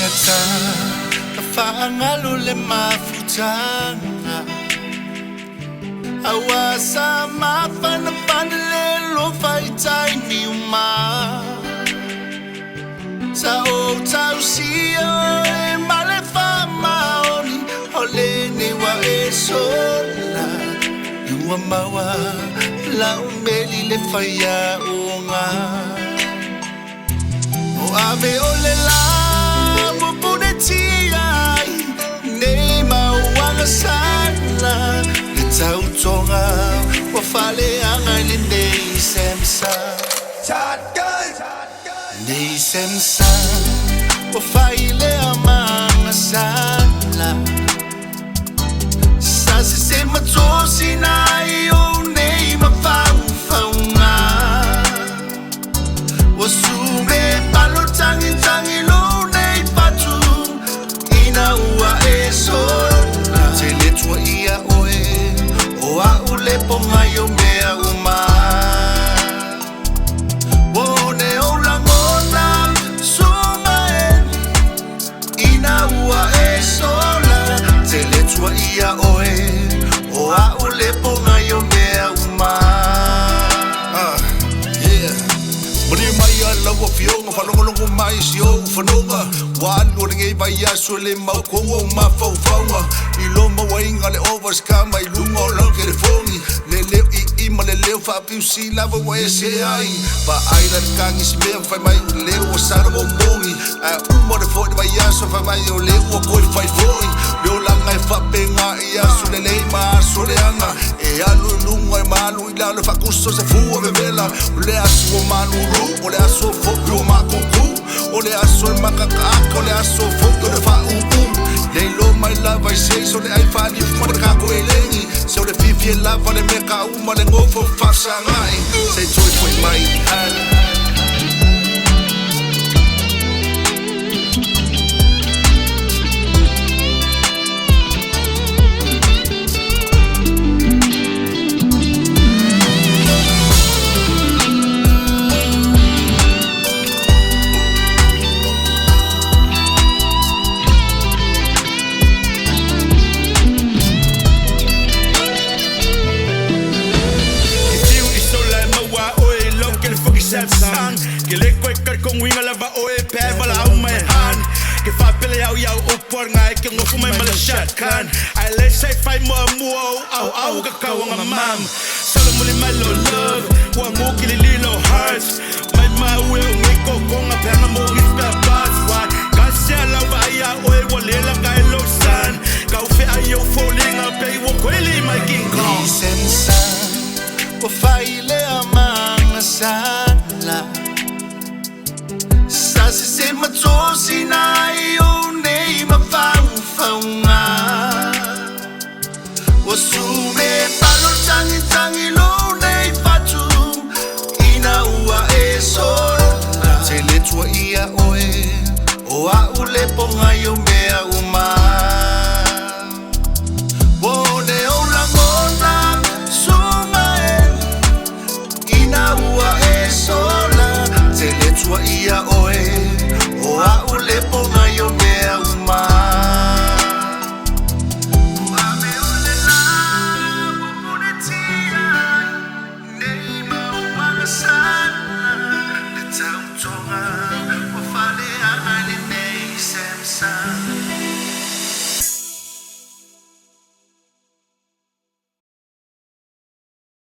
tangata Kafangalo le mafutanga Awasa mafana panelelo faitai ni uma Sa o tausia e malefa maoni Olene wa e sola Iwa mawa la umeli le faya unga O ave ole la mupune tiai Nei mawanga sala Le tau tonga Wa fale angai le nei semsa Nei semsa Wa faile amanga sala Sa se se matosi na iyo nei mafau faunga Wa sume palo tangi tangi lo nei patu Ina ua e sona Te le tua ia oe O a ule ponga yo mea uma Wone o langona sunga e Ina ua e sola Te le tua ia oe O a ule ponga yo mea uma Mani mai a laua fionga whanongonongo mai si o whanonga Wālo ringe vai aso le mau kongo ma whauwhaunga I lo mawainga le overs ka mai lunga o lau kere whongi Le leo I ima le leo whapiu si lava wa e se ai Pa aira kangi si mea whai mai o leo o sara o mongi A umore fōi vai aso whai mai o leo o koi whai whoi Leo langa e whapenga I aso le lei ma aso le anga E alu lunga e malu I lalo whakuso se fua me vela O le aso o manu O le aso foki o makuku O le aso e makakaaka O le aso foki o le whauku Nei lo mai lava I sei So le ai whani fumare kako e lengi Se o le fifi e lava le meka uma le ngofo whasangai Sei toi fwoi mai ala Ke le koe kar kong winga lava oe pē wala au mai han Ke whapele au iau upor ngai ke ngofu mai mala shotgun Ai le say whai mua mua au au ka kawanga mam Sala muli mai lo love Ua ngoki li lilo hearts Mai maue o ngai kokonga penga mo i spare parts Wai kasi a lau wa ia oe wa lela kai lo san Kau fe ai au falling pe wa koe li mai King Kong Ni sensa Wa faile amanga sala Sa se se matosi na iyo nei mafaufaunga Wa sume palo tangi tangi lo nei patu Ina ua e sola Te le tua ia oe O a ule ponga yo mea